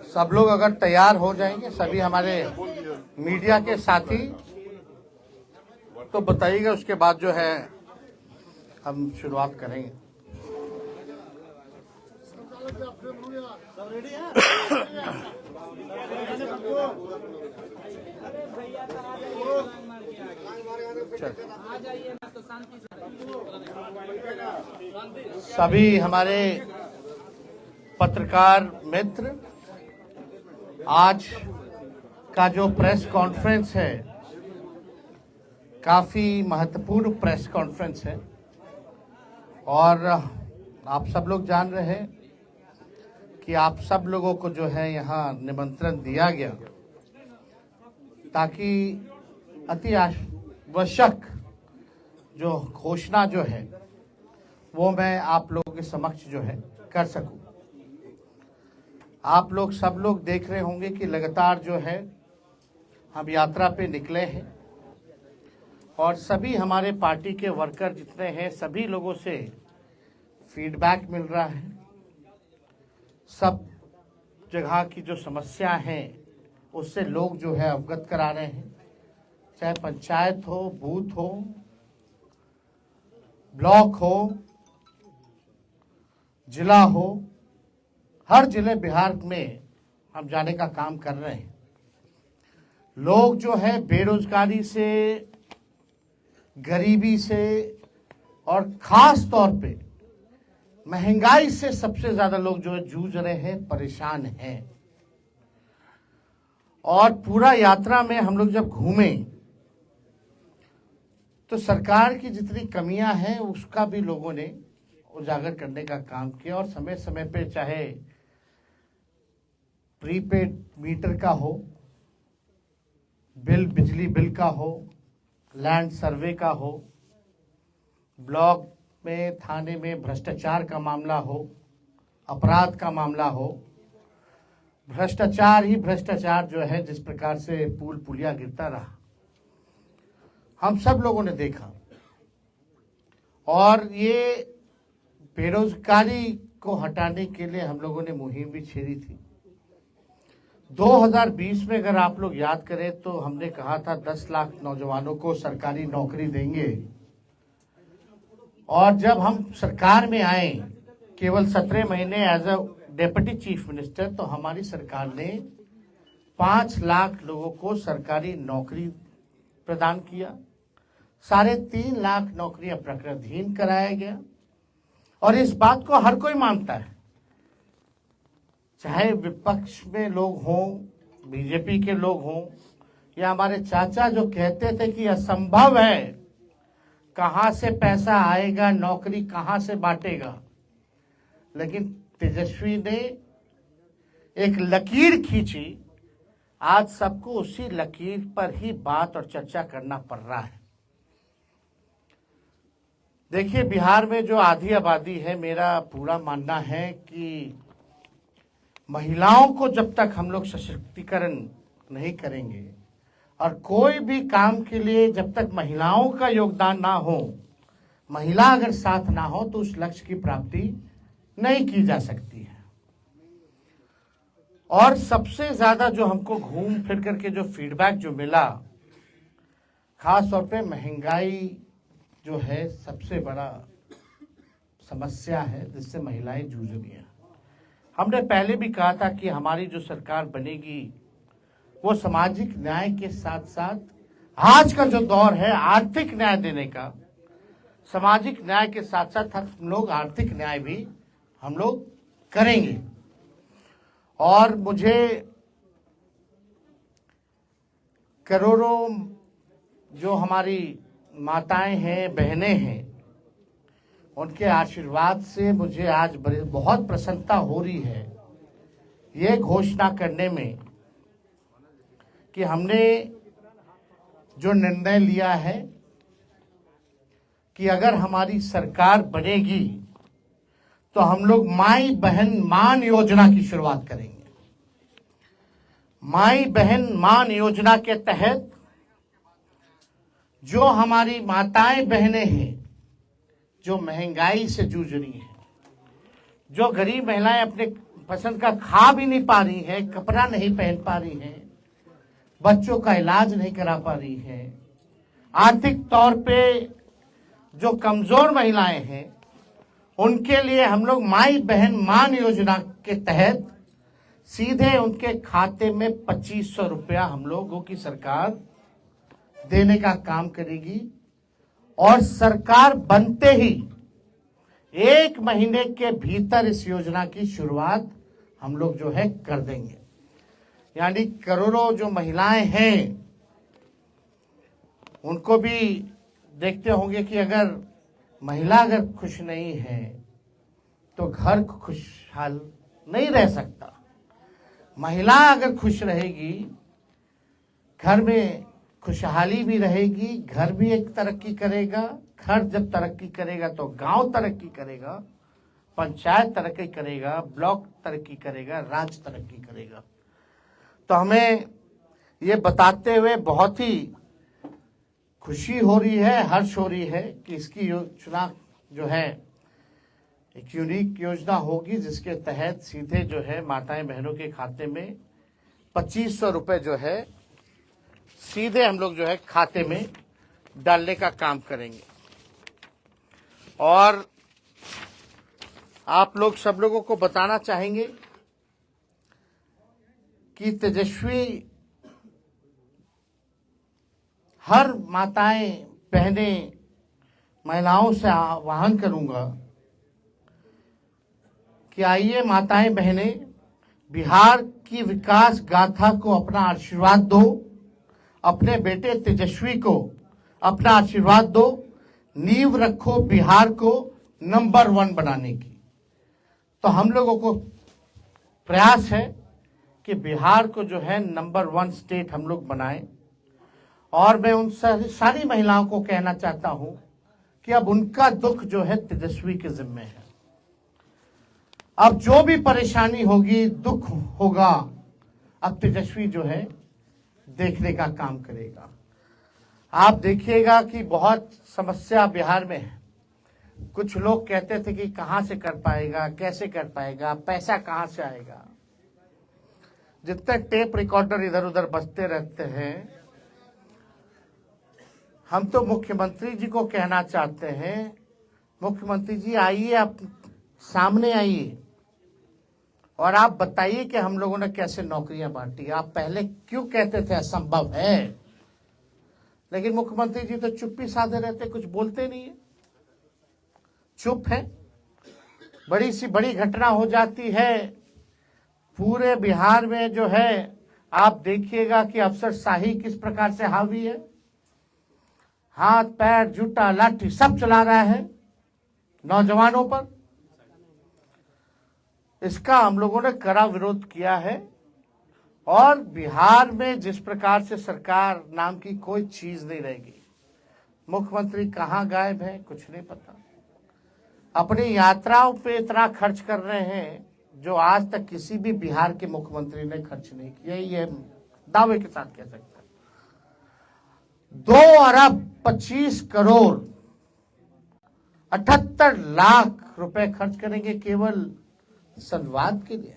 सब लोग अगर तैयार हो जाएंगे, सभी हमारे मीडिया के साथी, तो बताइएगा, उसके बाद जो है हम शुरुआत करेंगे। सभी हमारे पत्रकार मित्र, आज का जो प्रेस कॉन्फ्रेंस है काफी महत्वपूर्ण प्रेस कॉन्फ्रेंस है और आप सब लोग जान रहे हैं कि आप सब लोगों को जो है यहाँ निमंत्रण दिया गया ताकि अति आवश्यक जो घोषणा जो है वो मैं आप लोगों के समक्ष जो है कर सकूं। आप लोग सब लोग देख रहे होंगे कि लगातार जो है हम यात्रा पे निकले हैं और सभी हमारे पार्टी के वर्कर जितने हैं सभी लोगों से फीडबैक मिल रहा है। सब जगह की जो समस्या है उससे लोग जो है अवगत करा रहे हैं, चाहे पंचायत हो, बूथ हो, ब्लॉक हो, जिला हो, हर जिले बिहार में हम जाने का काम कर रहे हैं। लोग जो है बेरोजगारी से, गरीबी से और खास तौर पे महंगाई से सबसे ज्यादा लोग जो है जूझ रहे हैं, परेशान हैं। और पूरा यात्रा में हम लोग जब घूमे तो सरकार की जितनी कमियां हैं उसका भी लोगों ने उजागर करने का काम किया और समय समय पे चाहे प्रीपेड मीटर का हो, बिजली बिल का हो, लैंड सर्वे का हो, ब्लॉक में थाने में भ्रष्टाचार का मामला हो, अपराध का मामला हो, भ्रष्टाचार ही भ्रष्टाचार जो है जिस प्रकार से पुल पुलिया गिरता रहा हम सब लोगों ने देखा। और ये बेरोजगारी को हटाने के लिए हम लोगों ने मुहिम भी छेड़ी थी। 2020 में अगर आप लोग याद करें तो हमने कहा था 10 लाख नौजवानों को सरकारी नौकरी देंगे और जब हम सरकार में आए केवल 17 महीने as a deputy chief minister तो हमारी सरकार ने 5 लाख लोगों को सरकारी नौकरी प्रदान किया। 3.5 लाख नौकरियां प्रकृतिहीन कराया गया और इस बात को हर कोई मानता है, चाहे विपक्ष में लोग हों, बीजेपी के लोग हों या हमारे चाचा जो कहते थे कि असंभव है, कहां से पैसा आएगा, नौकरी कहां से बांटेगा। लेकिन तेजस्वी ने एक लकीर खींची, आज सबको उसी लकीर पर ही बात और चर्चा करना पड़ रहा है। देखिए, बिहार में जो आधी आबादी है, मेरा पूरा मानना है कि महिलाओं को जब तक हम लोग सशक्तिकरण नहीं करेंगे और कोई भी काम के लिए जब तक महिलाओं का योगदान ना हो, महिला अगर साथ ना हो तो उस लक्ष्य की प्राप्ति नहीं की जा सकती है। और सबसे ज्यादा जो हमको घूम फिर करके जो फीडबैक जो मिला, खास तौर पे महंगाई जो है सबसे बड़ा समस्या है जिससे महिलाएं जूझ रही हैं। हमने पहले भी कहा था कि हमारी जो सरकार बनेगी वो सामाजिक न्याय के साथ साथ आज का जो दौर है आर्थिक न्याय देने का, सामाजिक न्याय के साथ साथ हम लोग आर्थिक न्याय भी हम लोग करेंगे। और मुझे करोड़ों जो हमारी माताएं हैं, बहनें हैं, उनके आशीर्वाद से मुझे आज बहुत प्रसन्नता हो रही है ये घोषणा करने में कि हमने जो निर्णय लिया है कि अगर हमारी सरकार बनेगी तो हम लोग माई बहन मान योजना की शुरुआत करेंगे। माई बहन मान योजना के तहत जो हमारी माताएं बहनें हैं जो महंगाई से जूझ रही हैं, जो गरीब महिलाएं अपने पसंद का खा भी नहीं पा रही हैं, कपड़ा नहीं पहन पा रही हैं, बच्चों का इलाज नहीं करा पा रही हैं, आर्थिक तौर पे जो कमजोर महिलाएं हैं उनके लिए हम लोग माई बहन मान योजना के तहत सीधे उनके खाते में 2500 रुपया हम लोगों की सरकार देने का काम करेगी। और सरकार बनते ही 1 महीने के भीतर इस योजना की शुरुआत हम लोग जो है कर देंगे। यानी करोड़ों जो महिलाएं हैं उनको भी देखते होंगे कि अगर महिला अगर खुश नहीं है तो घर खुशहाल नहीं रह सकता। महिला अगर खुश रहेगी, घर में खुशहाली भी रहेगी, घर भी एक तरक्की करेगा। घर जब तरक्की करेगा तो गांव तरक्की करेगा, पंचायत तरक्की करेगा, ब्लॉक तरक्की करेगा, राज्य तरक्की करेगा। तो हमें ये बताते हुए बहुत ही खुशी हो रही है, हर्ष हो रही है कि इसकी योजना जो है एक यूनिक योजना होगी, जिसके तहत सीधे जो है माताएं बहनों के खाते में 2500 रुपए जो है सीधे हम लोग जो है खाते में डालने का काम करेंगे। और आप लोग सब लोगों को बताना चाहेंगे कि तेजस्वी हर माताएं बहनें महिलाओं से आह्वान करूंगा कि आइए माताएं बहनें, बिहार की विकास गाथा को अपना आशीर्वाद दो, अपने बेटे तेजस्वी को अपना आशीर्वाद दो, नींव रखो बिहार को नंबर 1 बनाने की। तो हम लोगों को प्रयास है कि बिहार को जो है नंबर 1 स्टेट हम लोग बनाएं। और मैं उन सारी महिलाओं को कहना चाहता हूं कि अब उनका दुख जो है तेजस्वी के जिम्मे है। अब जो भी परेशानी होगी, दुख होगा, अब तेजस्वी जो है देखने का काम करेगा। आप देखिएगा कि बहुत समस्या बिहार में है। कुछ लोग कहते थे कि कहां से कर पाएगा, कैसे कर पाएगा, पैसा कहां से आएगा। जितने टेप रिकॉर्डर इधर उधर बजते रहते हैं, हम तो मुख्यमंत्री जी को कहना चाहते हैं, मुख्यमंत्री जी आइए, आप सामने आइए और आप बताइए कि हम लोगों ने कैसे नौकरियां बांटी। आप पहले क्यों कहते थे असंभव है, लेकिन मुख्यमंत्री जी तो चुप्पी साधे रहते, कुछ बोलते नहीं है, चुप है। बड़ी सी बड़ी घटना हो जाती है, पूरे बिहार में जो है आप देखिएगा कि अफसरशाही किस प्रकार से हावी है। हाथ पैर जूता लाठी सब चला रहा है नौजवानों पर। इसका हम लोगों ने कड़ा विरोध किया है। और बिहार में जिस प्रकार से सरकार नाम की कोई चीज नहीं रहेगी। मुख्यमंत्री कहां गायब है, कुछ नहीं पता। अपनी यात्राओं पे इतना खर्च कर रहे हैं जो आज तक किसी भी बिहार के मुख्यमंत्री ने खर्च नहीं किया, ये दावे के साथ कह सकते हैं। 2 अरब 25 करोड़ 78 लाख रुपए खर्च करेंगे केवल संवाद के लिए।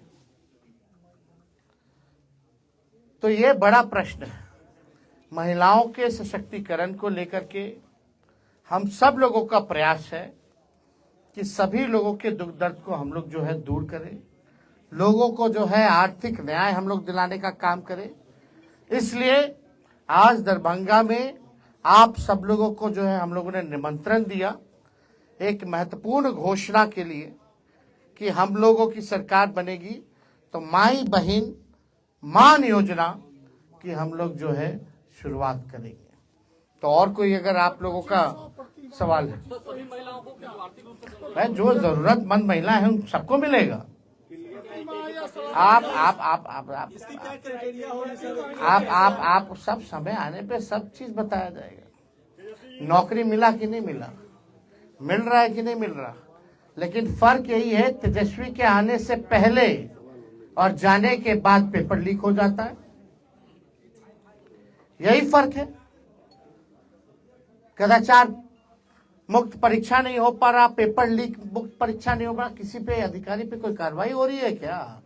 तो ये बड़ा प्रश्न है। महिलाओं के सशक्तिकरण को लेकर के हम सब लोगों का प्रयास है कि सभी लोगों के दुख दर्द को हम लोग जो है दूर करें, लोगों को जो है आर्थिक न्याय हम लोग दिलाने का काम करें। इसलिए आज दरभंगा में आप सब लोगों को जो है हम लोगों ने निमंत्रण दिया एक महत्वपूर्ण घोषणा के लिए कि हम लोगों की सरकार बनेगी तो माई बहन मान योजना की हम लोग जो है शुरुआत करेंगे। तो और कोई अगर आप लोगों का सवाल है, भाई जो जरूरतमंद महिला है उन सबको मिलेगा। आप सब समय आने पे सब चीज बताया जाएगा। नौकरी मिला कि नहीं मिला, मिल रहा है कि नहीं मिल रहा, लेकिन फर्क यही है तेजस्वी के आने से पहले और जाने के बाद पेपर लीक हो जाता है, यही फर्क है। कदाचार मुक्त परीक्षा नहीं हो पा रहा, पेपर लीक मुक्त परीक्षा नहीं हो पा रहा, किसी पे अधिकारी पे कोई कार्रवाई हो रही है क्या?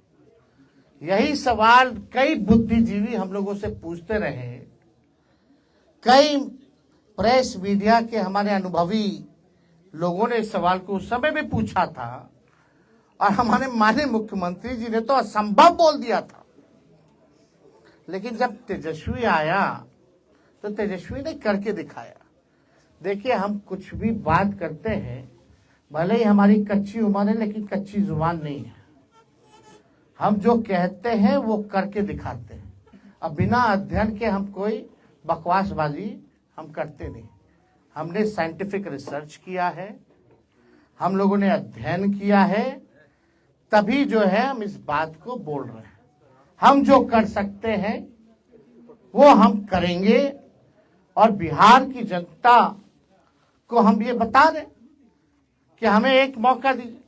यही सवाल कई बुद्धिजीवी हम लोगों से पूछते रहे, कई प्रेस मीडिया के हमारे अनुभवी लोगों ने इस सवाल को उस समय भी पूछा था, और हमारे माननीय मुख्यमंत्री जी ने तो असंभव बोल दिया था। लेकिन जब तेजस्वी आया तो तेजस्वी ने करके दिखाया। देखिए, हम कुछ भी बात करते हैं, भले ही हमारी कच्ची उम्र है, लेकिन कच्ची जुबान नहीं है। हम जो कहते हैं वो करके दिखाते हैं। अब बिना अध्ययन के हम कोई बकवासबाजी हम करते नहीं। हमने साइंटिफिक रिसर्च किया है, हम लोगों ने अध्ययन किया है, तभी जो है हम इस बात को बोल रहे हैं। हम जो कर सकते हैं वो हम करेंगे, और बिहार की जनता को हम ये बता दें कि हमें एक मौका दीजिए।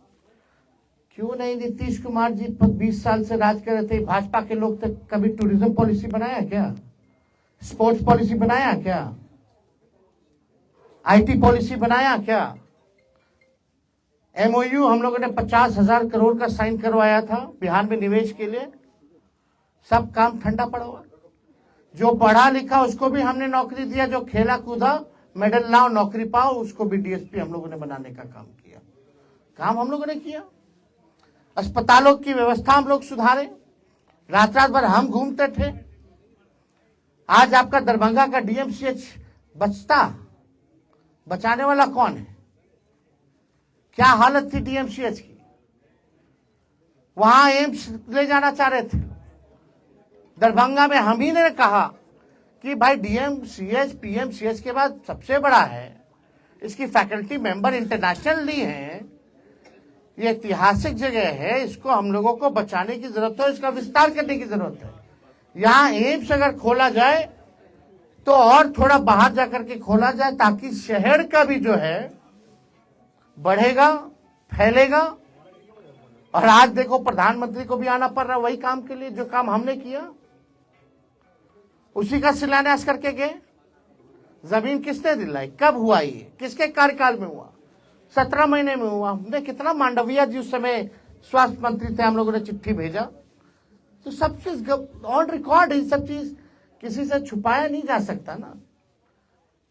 क्यों नहीं? नीतीश कुमार जी 20 साल से राज कर रहे थे, भाजपा के लोग तक कभी टूरिज्म पॉलिसी बनाया क्या? स्पोर्ट्स पॉलिसी बनाया क्या? आईटी पॉलिसी बनाया क्या? एमओयू हम लोगों ने 50,000 करोड़ का साइन करवाया था बिहार में निवेश के लिए, सब काम ठंडा पड़ा हुआ। जो पढ़ा लिखा उसको भी हमने नौकरी दिया, जो खेला कूदा मेडल लाओ नौकरी पाओ उसको भी डीएसपी हम लोगों ने बनाने का काम किया। काम हम लोगों ने किया। अस्पतालों की व्यवस्था हम लोग सुधारे, रात रात भर हम घूमते थे। आज आपका दरभंगा का डीएमसीएच बचाने वाला कौन है? क्या हालत थी डीएमसीएच की? वहां एम्स ले जाना चाह रहे थे। दरभंगा में हम ही ने कहा कि भाई डीएमसीएच पीएमसीएच के बाद सबसे बड़ा है, इसकी फैकल्टी मेंबर इंटरनेशनली है, ये ऐतिहासिक जगह है, इसको हम लोगों को बचाने की जरूरत है, इसका विस्तार करने की जरूरत है। यहाँ एम्स अगर खोला जाए तो और थोड़ा बाहर जाकर के खोला जाए, ताकि शहर का भी जो है बढ़ेगा, फैलेगा। और आज देखो प्रधानमंत्री को भी आना पड़ रहा वही काम के लिए, जो काम हमने किया उसी का शिलान्यास करके गए। जमीन किसने दिलाई? कब हुआ? ये किसके कार्यकाल में हुआ? 17 महीने में हुआ। हमने कितना, मांडविया जी उस समय स्वास्थ्य मंत्री थे, हम लोगों ने चिट्ठी भेजा। तो सब चीज ऑन रिकॉर्ड है, सब चीज किसी से छुपाया नहीं जा सकता ना।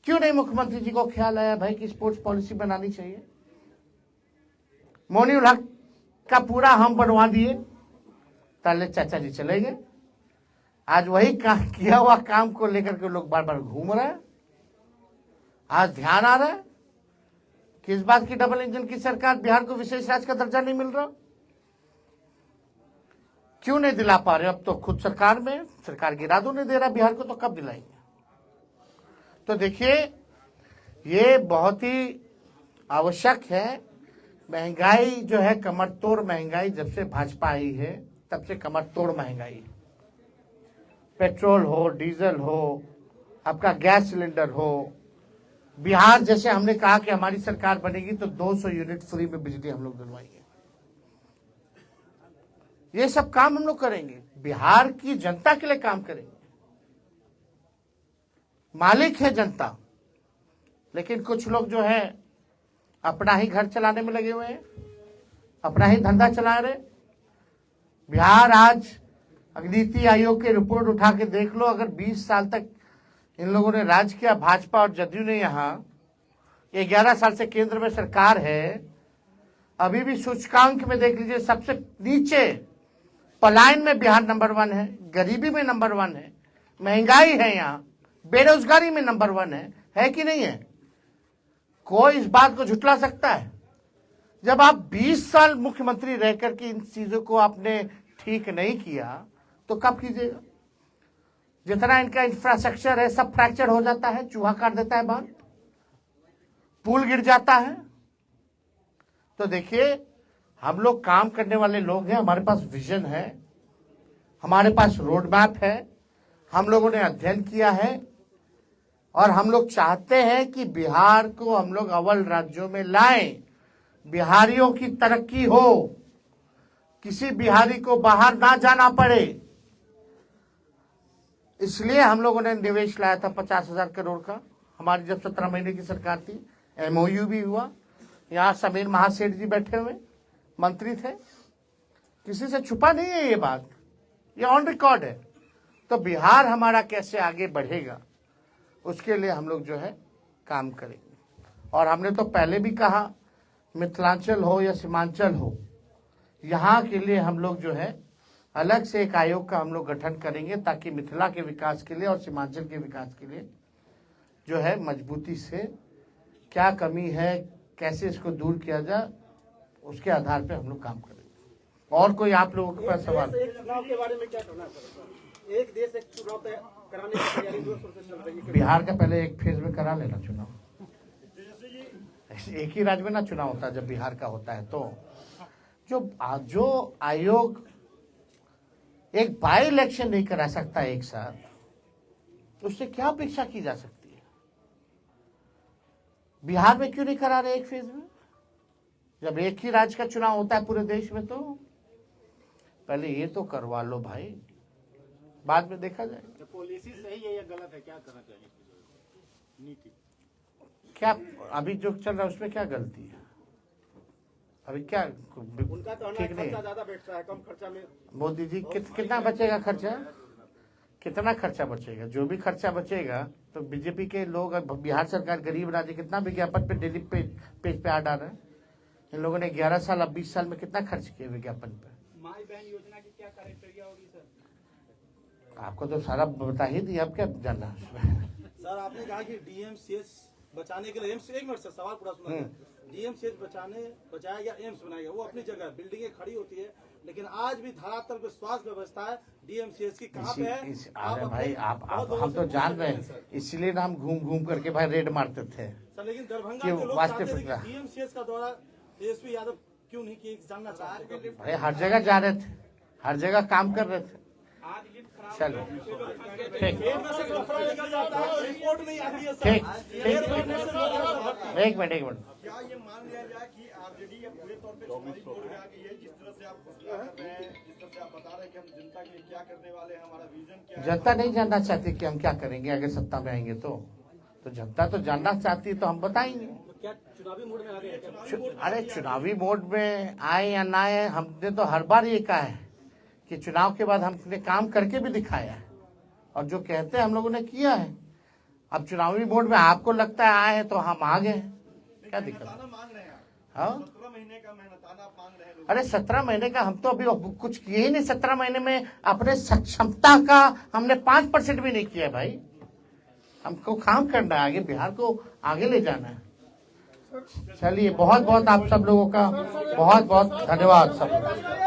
क्यों नहीं मुख्यमंत्री जी को ख्याल आया भाई कि स्पोर्ट्स पॉलिसी बनानी चाहिए? मोइनुल हक का पूरा हम बनवा दिए, ताले चाचा जी चले गए। आज वही किया हुआ काम को लेकर के लोग बार बार घूम रहे हैं। आज ध्यान आ रहा है कि इस बात की डबल इंजन की सरकार, बिहार को विशेष राज्य का दर्जा नहीं मिल रहा। क्यों नहीं दिला पा रहे? अब तो खुद सरकार में, सरकार गिरा दो, नहीं दे रहा बिहार को, तो कब दिलाएंगे? तो देखिए, ये बहुत ही आवश्यक है। महंगाई जो है कमर तोड़ महंगाई, जब से भाजपा आई है तब से कमर तोड़ महंगाई। पेट्रोल हो, डीजल हो, आपका गैस सिलेंडर हो। बिहार जैसे हमने कहा कि हमारी सरकार बनेगी तो 200 यूनिट फ्री में बिजली हम लोग दिलवाएंगे। ये सब काम हम लोग करेंगे, बिहार की जनता के लिए काम करेंगे। मालिक है जनता, लेकिन कुछ लोग जो है अपना ही घर चलाने में लगे हुए हैं, अपना ही धंधा चला रहे। बिहार आज नीति आयोग की रिपोर्ट उठा के देख लो, अगर 20 साल तक इन लोगों ने राज किया, भाजपा और जदयू ने, यहाँ 11 साल से केंद्र में सरकार है, अभी भी सूचकांक में देख लीजिए सबसे नीचे, पलायन में बिहार नंबर 1 है, गरीबी में नंबर 1 है, महंगाई है, यहाँ बेरोजगारी में नंबर 1 है कि नहीं है? कोई इस बात को झुटला सकता है? जब आप 20 साल मुख्यमंत्री रहकर के इन चीजों को आपने ठीक नहीं किया तो कब कीजिएगा? जितना इनका इंफ्रास्ट्रक्चर है सब फ्रैक्चर हो जाता है, चूहा काट देता है बांध, पुल गिर जाता है। तो देखिए, हम लोग काम करने वाले लोग हैं, हमारे पास विजन है, हमारे पास रोड मैप है, हम लोगों ने अध्ययन किया है, और हम लोग चाहते हैं कि बिहार को हम लोग अव्वल राज्यों में लाएं, बिहारियों की तरक्की हो, किसी बिहारी को बाहर ना जाना पड़े। इसलिए हम लोगों ने निवेश लाया था 50,000 करोड़ का, हमारी जब 17 महीने की सरकार थी। एमओयू भी हुआ, यहाँ समीर महासेठ जी बैठे हुए मंत्री थे, किसी से छुपा नहीं है ये बात। ये ऑन रिकॉर्ड है। तो बिहार हमारा कैसे आगे बढ़ेगा उसके लिए हम लोग जो है काम करेंगे। और हमने तो पहले भी कहा, मिथिलांचल हो या सीमांचल हो, यहाँ के लिए हम लोग जो है अलग से एक आयोग का हम लोग गठन करेंगे, ताकि मिथिला के विकास के लिए और सीमांचल के विकास के लिए जो है मजबूती से क्या कमी है, कैसे इसको दूर किया जाए, उसके आधार पे हम लोग काम करेंगे। और कोई आप लोगों के पास सवाल? एक चुनाव के बारे में क्या कहना है? एक देश एक चुनाव कराने की तैयारी 2 साल से चल रही है। बिहार का पहले एक फेज में करा लेना चुनाव, एक ही राज्य में ना चुनाव होता है। जब बिहार का होता है तो जो आयोग एक बाई इलेक्शन नहीं करा सकता एक साथ, उससे क्या अपेक्षा की जा सकती है? बिहार में क्यों नहीं करा रहे एक फेज में, जब एक ही राज्य का चुनाव होता है पूरे देश में? तो पहले ये तो करवा लो भाई, बाद में देखा जाएगा। पॉलिसी सही है या गलत है, क्या करना चाहिए? नीति क्या अभी जो चल रहा है उसमें क्या गलती है? अभी क्या उनका तो ठीक नहीं खर्चा है? ज्यादा बैठता है, कम खर्चा में। मोदी जी कितना बचेगा खर्चा? कितना खर्चा बचेगा? जो भी खर्चा बचेगा तो बीजेपी के लोग, बिहार सरकार गरीब राज्य, कितना विज्ञापन पे डेली पेज पे आ डाल रहे हैं। इन लोगों ने 11 साल अब 20 साल में कितना खर्च किया विज्ञापन पे? माई बहन योजना की क्या क्राइटेरिया होगी सर? आपको तो सारा बता ही दिया, अब क्या जानना है उसमें? सर आपने कहा कि डीएमसीएच बचाने के लिए एम्स, एक मिनट सर सवाल पूरा सुना। डीएमसीएच बचाया गया, एम्स बनाया गया, वो अपनी जगह बिल्डिंगें खड़ी होती है, लेकिन आज भी धरातल पे स्वास्थ्य व्यवस्था है डीएमसीएच की कहाँ पे है? अरे भाई आप हम तो जान रहे हैं, इसलिए ना हम घूम घूम करके भाई रेड मारते थे। सर लेकिन दरभंगा क्यों? के लोग वास्ते चाहते थे फिक्रा। कि डीएमसीएच का दौरा एसपी यादव क्यों नहीं किए, जानना चाहते थे। भाई हर जगह जा रहे थे, हर जगह काम कर रहे थे। चलो ठीक रिपोर्ट नहीं आती है सर। ठीक एक मिनट क्या ये मान लिया जाए कि आरजेडी ये पूरे तौर पे चुनावी मोड में आ गई है? जिस तरह से आप फैसला कर रहे हैं, जिस तरह से आप बता रहे हैं कि हम जनता के लिए क्या करने वाले हैं, हमारा विजन क्या है। जनता नहीं जानना चाहती कि हम क्या करेंगे अगर सत्ता में आएंगे तो जनता तो जानना चाहती है, तो हम बताएंगे। क्या चुनावी मोड में आ गए हैं? अरे चुनावी मोड में आए या ना आए, हमने तो हर बार ये कहा है कि चुनाव के बाद हमने काम करके भी दिखाया है, और जो कहते हैं हम लोगों ने किया है। अब चुनावी मोड में आपको लगता है आए हैं तो हम आ गए, क्या दिक्कत है? हाँ 17 महीने का मेहनताना मांग रहे हैं। अरे 17 महीने का हम तो अभी कुछ किए ही नहीं। 17 महीने में अपने सक्षमता का हमने 5% भी नहीं किया भाई। हमको काम करना है, आगे बिहार को आगे ले जाना है। चलिए बहुत बहुत आप सब लोगों का बहुत बहुत धन्यवाद सब।